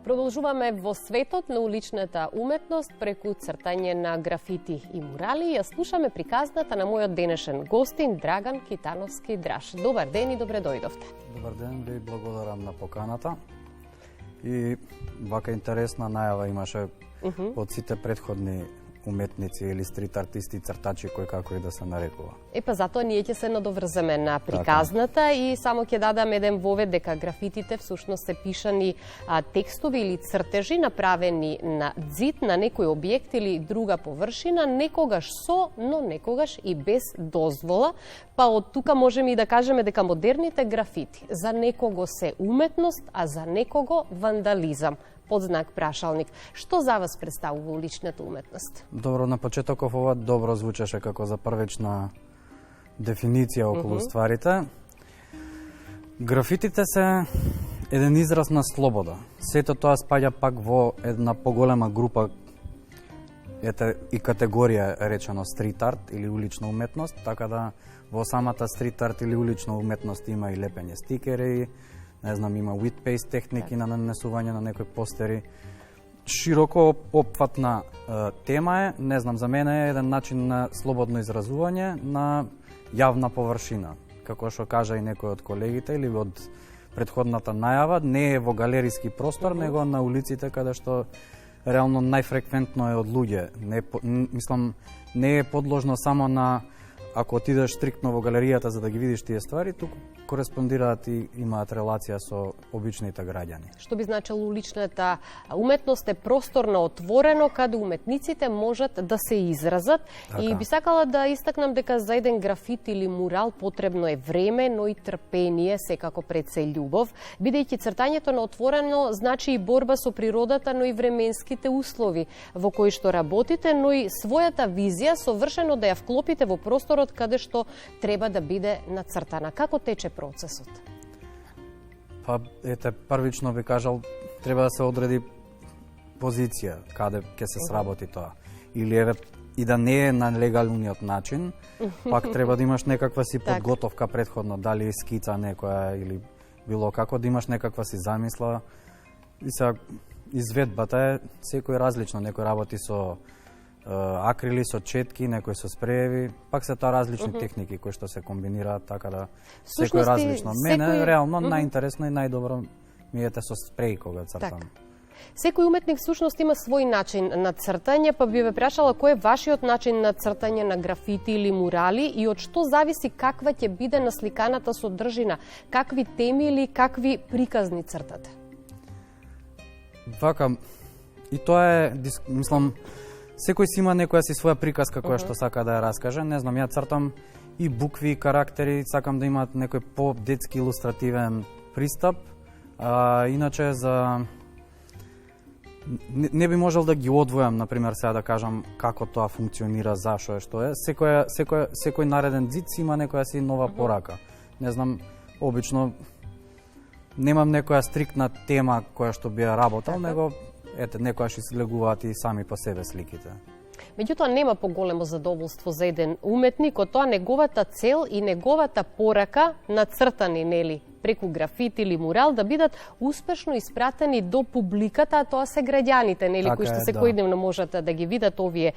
Продолжуваме во светот на уличната уметност преку цртање на графити и мурали. Ја слушаме приказната на мојот денешен гостин Драган Китановски Драш. Добар ден и добре дојдовте. Добар ден, ви благодарам на поканата. И вака интересна најава имаше од сите претходни уметници или стрит артисти, цртачи, кој како и да се нарекува. Па затоа ние ќе се надоврземе на приказната и само ќе дадам еден вовед дека графитите всушност се пишани текстови или цртежи направени на ѕид на некој објект или друга површина, некогаш со, но некогаш и без дозвола. Па од тука можеме и да кажеме дека модерните графити за некого се уметност, а за некого вандализам. Под знак прашалник. Што за вас представува уличната уметност? Добро, на почетоков ова добро звучеше како за првична дефиниција околу стварите. Графитите се еден израз на слобода. Сето тоа спаѓа пак во една поголема група и категорија речено стрит арт или улична уметност, така да во самата стрит арт или улична уметност има и лепење стикери, не знам, има wit paste техники на нанесување на некои постери. Широко опфатна тема е, не знам, за мене е еден начин на слободно изразување на јавна површина. Како што кажа и некој од колегите или од претходната најава, не е во галериски простор, него на улиците каде што реално најфреквентно е од луѓе. Не е подложно само на ако отидеш стриктно во галеријата за да ги видиш тие ствари, туку кореспондираат и имаат релација со обичните граѓани. Што би значило уличната уметност е просторно отворено каде уметниците можат да се изразат. Така. И би сакала да истакнам дека за еден графит или мурал потребно е време, но и трпение, секако пред се љубов, бидејќи цртањето на отворено значи и борба со природата, но и временските услови во кои што работите, но и својата визија совршено да ја вклопите во просторот каде што треба да биде нацртана. Како тече процесот? Па, ете, првично би кажал, треба да се одреди позиција каде ќе се сработи тоа. Или еве и да не е на легалниот начин, пак треба да имаш некаква си подготовка претходно, дали скица некоја или било како, да имаш некаква си замисла. И сега изведбата е секој различно, некој работи со акрили, со четки, некои со спрееви, пак се тоа различни техники кои што се комбинираат, така да секој различно. Мене реално најинтересно и најдобро ми ете со спреј кога цртам. Секој уметник всушност има свој начин на цртање, па би ве прашала кој е вашиот начин на цртање на графити или мурали и од што зависи каква ќе биде насликаната содржина, какви теми или какви приказни цртате? Вака, и тоа е, мислам, секој си има некоја си своја приказка која што сака да ја раскаже. Не знам, ја цртам и букви, и карактери, сакам да имаат некој по-детски илустративен пристап. Иначе не би можел да ги одвојам, например, сега да кажам како тоа функционира, зашо е, што е. Секој нареден ѕид си има некоја си нова порака. Не знам, обично немам некоја стриктна тема која што би ја работел, него ете, некојаш излегуваат и сами по себе сликите. Меѓутоа, нема поголемо задоволство за еден уметник од тоа неговата цел и неговата порака нацртани, нели, преку графит или мурал, да бидат успешно испратени до публиката, а тоа се граѓаните, нели, кои што секојдневно можат да ги видат овие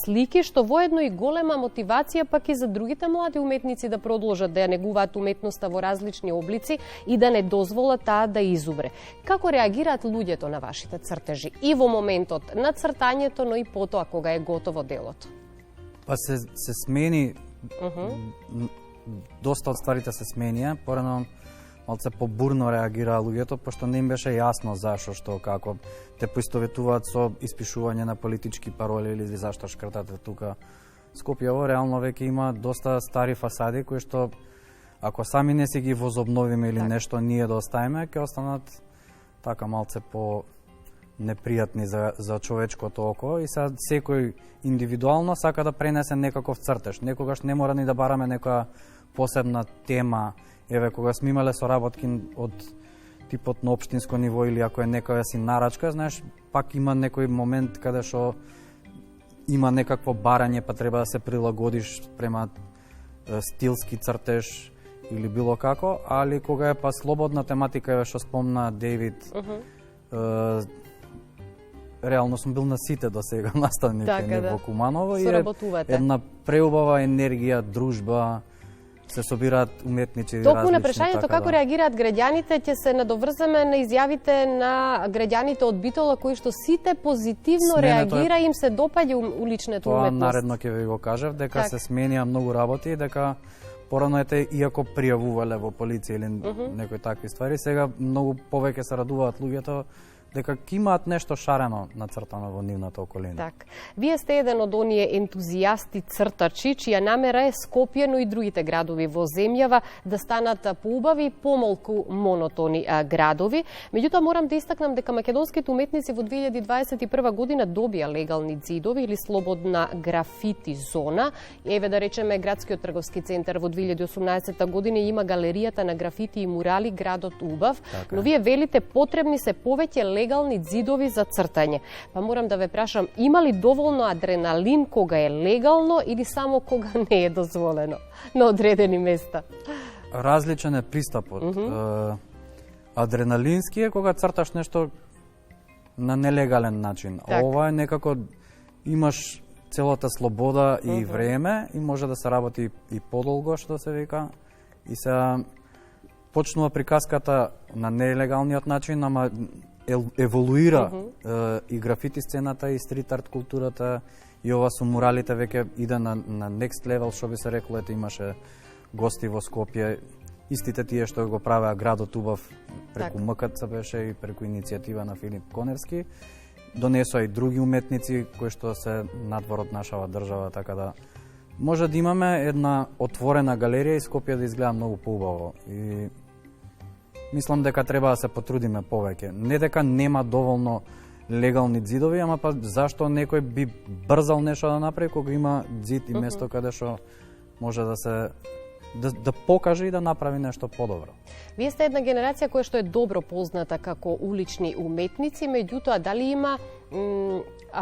слики, што воедно и голема мотивација пак и за другите млади уметници да продолжат да ја негуваат уметноста во различни облици и да не дозволат таа да изубре. Како реагираат луѓето на вашите цртежи и во моментот на цртањето, но и потоа кога е готово делото? Па се смени, доста од стварите се сменија, порано малце побурно реагираа луѓето, пошто не им беше јасно зашо, што, како те поистоветуваат со испишување на политички пароли или зашто шкртате тука. Скопјево реално веќе има доста стари фасади кои што ако сами не си ги возобновиме или нешто ние да оставиме, ќе останат така малце по непријатни за човечкото око и сега секој индивидуално сака да пренесе некаков цртеж. Некогаш не мора ни да бараме некоја посебна тема. Еве, кога сме имале соработки од типот на општинско ниво или ако е некоја си нарачка, знаеш, пак има некој момент каде што има некакво барање, па треба да се прилагодиш према стилски цртеж или било како, али кога е па слободна тематика, што спомна Дејвид, реално сум бил на сите до сега наставник во Куманово и една преубава енергија, дружба, се собираат уметници различни. Токму на прашањето како реагираат граѓаните, ќе се надоврзаме на изјавите на граѓаните од Битола кои што сите позитивно реагира, им се допаѓа уличната уметност. Тоа наредно ќе ви го кажав, дека се сменија многу работи и дека порано иако пријавувале во полиција или некои такви ствари, сега многу повеќе се радуваат луѓето дека ќе имаат нешто шарено нацртано во нивната околина. Так. Вие сте еден од оние ентузијасти цртачи, чија намера е Скопје, но и другите градови во земјава да станат поубави и помалку монотони градови. Меѓутоа морам да истакнам дека македонските уметници во 2021 година добија легални ѕидови или слободна графити зона. Еве да речеме градскиот трговски центар во 2018 година има галеријата на графити и мурали Градот убав, но вие велите потребни се повеќе легални ѕидови за цртање. Па морам да ве прашам, има ли доволно адреналин кога е легално или само кога не е дозволено на одредени места? Различен е пристапот. Адреналински е кога црташ нешто на нелегален начин. Ова е некако имаш целата слобода и време и може да се работи и подолго, што се вика. И се почнува приказката на нелегалниот начин, ама еволуира и графити сцената, и стрит арт културата, и ова со муралите веќе иде на next level, што би се рекло, ете имаше гости во Скопје, истите тие што го правеа Градот убав преку МКЦ беше и преку иницијатива на Филип Коневски, донесоа и други уметници кои што се надвор од нашава држава, така да може да имаме една отворена галерија и Скопје да изгледа многу поубаво. И мислам дека треба да се потрудиме повеќе. Не дека нема доволно легални ѕидови, ама па зашто некој би брзал нешто да направи кога има ѕид и место каде што може да се да покаже и да направи нешто подобро. Вие сте една генерација која што е добро позната како улични уметници, меѓутоа дали има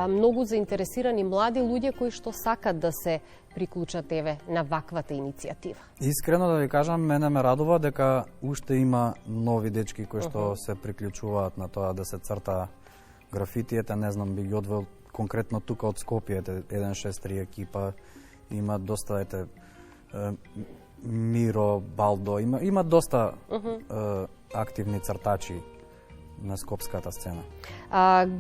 многу заинтересирани млади луѓе кои што сакат да се приклучат еве на ваквата иницијатива? Искрено да ви кажам, мене ме радува дека уште има нови дечки кои што се приклучуваат на тоа да се црта графитијата, не знам, би ги одвел конкретно тука од Скопје, 163 екипа, има доста Миро, Балдо, има доста активни цртачи на скопската сцена.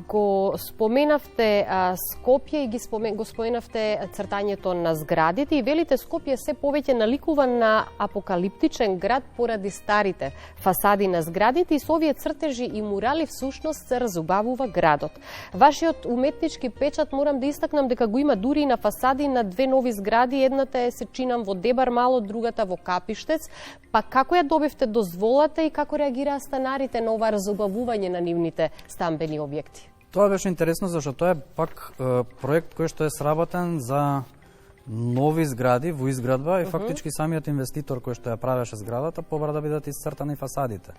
Го споменавте Скопје и го споменавте цртањето на зградите и велите Скопје се повеќе наликува на апокалиптичен град поради старите фасади на зградите и со овие цртежи и мурали всушност се разубавува градот. Вашиот уметнички печат морам да истакнам дека го има дури и на фасади на две нови згради, едната е се чинам во Дебар мало, другата во Капиштец. Па како ја добивте дозволата и како реагираа станарите на ова разубавување на нивните стамбени објекти? Тоа беше интересно, зашто тоа е пак проект кој што е сработен за нови згради во изградба и фактички самиот инвеститор кој што ја правеше зградата побара да бидат исцртани фасадите.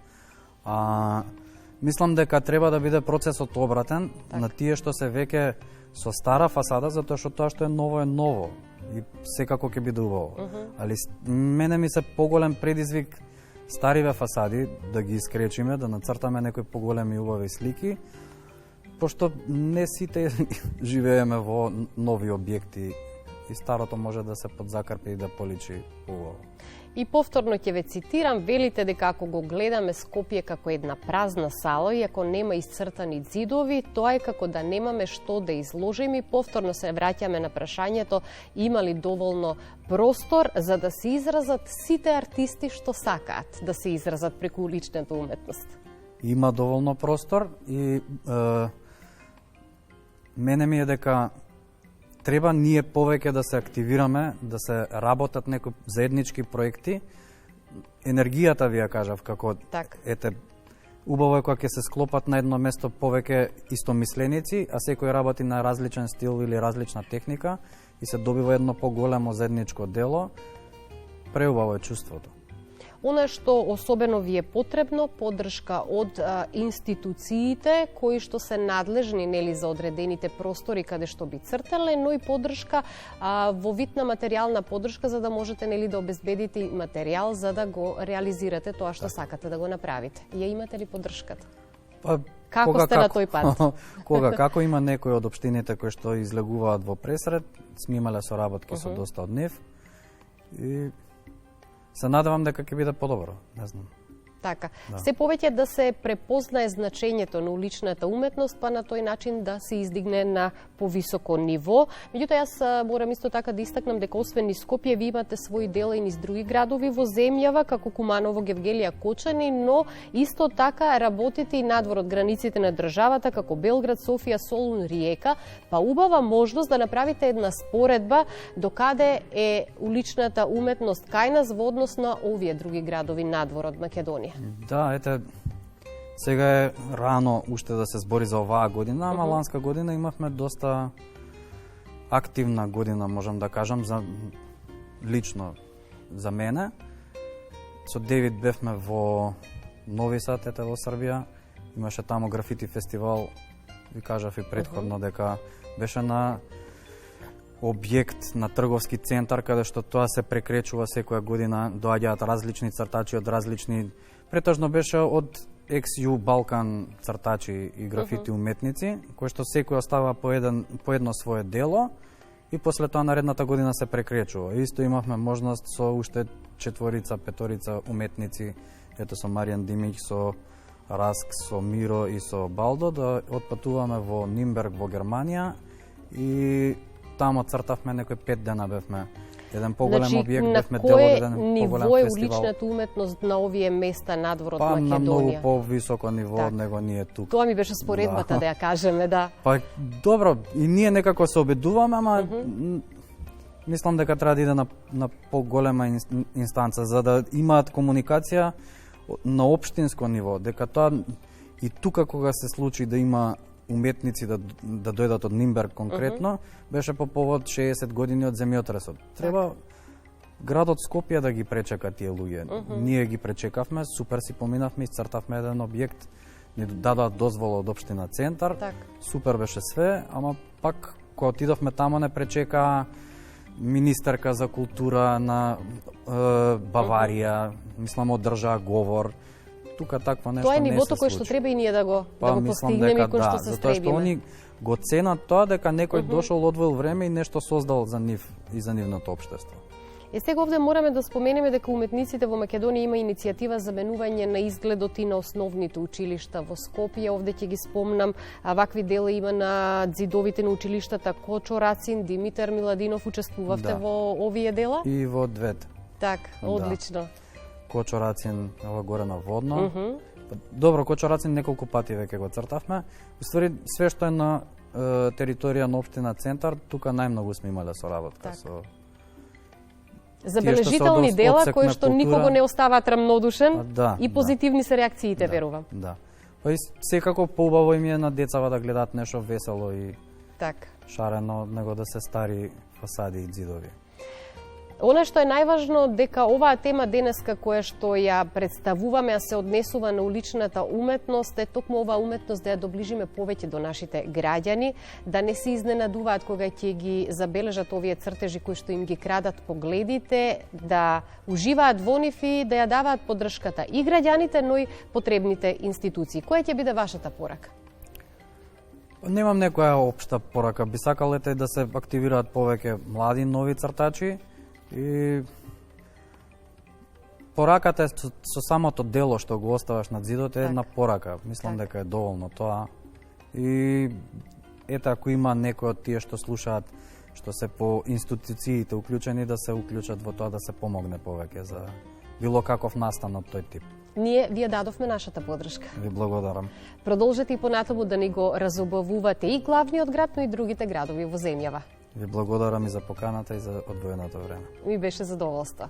Мислам дека треба да биде процесот обратен на тие што се веќе со стара фасада, затоа што тоа што е ново и секако ќе биде убаво. Али мене ми се поголем предизвик стариве фасади да ги искречиме, да нацртаме некои поголеми убави слики, пошто не сите живееме во нови објекти и старото може да се подзакрпи и да поличи убаво. И повторно ќе ве цитирам, велите дека ако го гледаме Скопје како една празна сала и ако нема исцртани ѕидови, тоа е како да немаме што да изложиме. Повторно се враќаме на прашањето, има ли доволно простор за да се изразат сите артисти што сакаат да се изразат преку уличната уметност? Има доволно простор и мене ми е дека треба ние повеќе да се активираме, да се работат некои заеднички проекти. Енергијата ви ја кажав како убаво е кога ќе се склопат на едно место повеќе истомисленици, а секој работи на различен стил или различна техника и се добива едно поголемо заедничко дело. Преубаво е чувството. Она што особено ви е потребно, поддршка од институциите кои што се надлежни за одредените простори каде што би цртале, но и поддршка во вид на материјална поддршка за да можете да обезбедите материјал за да го реализирате тоа што сакате да го направите. Ја имате ли поддршката? Па, Како сте на тој пат? Како има некои од општините кои што излегуваат во пресред, сме имале соработки со доста од нив и се надевам дека ќе биде подобро, не знам. Така. Да. Се повеќе да се препознае значењето на уличната уметност, па на тој начин да се издигне на повисоко ниво. Меѓутоа, јас морам исто така да истакнам дека освен низ Скопје, ви имате своји дела и низ други градови во земјава, како Куманово, Гевгелија, Кочани, но исто така работите и надвор од границите на државата, како Белград, Софија, Солун, Риека, па убава можност да направите една споредба докаде е уличната уметност кај нас во однос на овие други градови надвор од Македонија. Да, ете, сега е рано уште да се збори за оваа година, ама ланска година имавме доста активна година, можам да кажам, за лично за мене. Со Девид бевме во Нови Сад, ете во Србија, имаше таму графити фестивал, ви кажав и претходно дека беше на објект на трговски центар, каде што тоа се прекречува секоја година, доаѓаат различни цртачи од различни, претежно беше од ex-Ju Балкан цртачи и графити уметници, кои што секој остава по едно свое дело и после тоа наредната година се прекречува. Исто имавме можност со уште 4-5 уметници, ето со Маријан Димиќ, со Раск, со Миро и со Балдо, да отпатуваме во Нимберг во Германија и тамо цртавме некои 5 дена бевме. Еден поголем објект, бевме дел од еден поголем фестивал. На кој ниво е уличната уметност на овие места надвор од Македонија? Па на многу повисоко ниво од него ние тук. Тоа ми беше споредбата да ја кажеме, да. Па добро, и ние некако се обидуваме, ама мислам дека треба да иде на поголема инстанца за да имаат комуникација на општинско ниво, дека тоа и тука кога се случи да има уметници да дојдат од Нимберг конкретно, беше по повод 60 години од земјотресот. Треба градот Скопје да ги пречека тие луѓе. Ние ги пречекавме, супер си поминавме, исцртавме еден објект, ни дадоа дозвола од општина Центар, супер беше све, ама пак кога отидовме тамо не пречека министерка за култура на Баварија, мислам одржаа говор. Тука такво нешто не се случи. Тоа е нивото кое што треба и ние да го постигнеме и кое што се стребиме. Затоа што они го ценат тоа дека некој дошол, одвоил време и нешто создал за нив и за нивното општество. Сега овде мораме да споменеме дека уметниците во Македонија има иницијатива за менување на изгледот и на основните училишта во Скопје. Овде ќе ги спомнам, вакви дела има на ѕидовите на училиштата Кочо Рацин, Димитар Миладинов. Учествувавте во овие дела? И во двете. Так, одлично. Кочо Рацин ова горе на Водно. Добро, Кочо Рацин неколку пати веќе го цртавме. Уствари, све што е на територија на општина Центар, тука најмногу сме имале соработка со забележителни дела кои што никого не оставаат рамнодушен и позитивни се реакциите, верувам. Да. Па и секако поубаво им е на децава да гледаат нешто весело и шарено, него да се стари фасади и ѕидови. Она што е најважно дека оваа тема денеска која што ја представуваме, а се однесува на уличната уметност, е токму оваа уметност да ја доближиме повеќе до нашите граѓани, да не се изненадуваат кога ќе ги забележат овие цртежи кои што им ги крадат погледите, да уживаат во нив и да ја даваат поддршката и граѓаните, но и потребните институции. Која ќе биде вашата порака? Немам некоја општа порака. Би сакал да се активираат повеќе млади, нови цртачи, и пораката е со самото дело што го оставаш на ѕидот е една порака. Мислам дека е доволно тоа. И ете, ако има некој од тие што слушаат, што се по институциите уклучени, да се уклучат во тоа да се помогне повеќе за било каков настан од тој тип. Ние ви ја дадовме нашата поддршка. Ви благодарам. Продолжете и понатаму да ни го разубавувате и главниот град, но и другите градови во земјава. Ви благодарам и за поканата и за одвоеното време. Ми беше задоволство.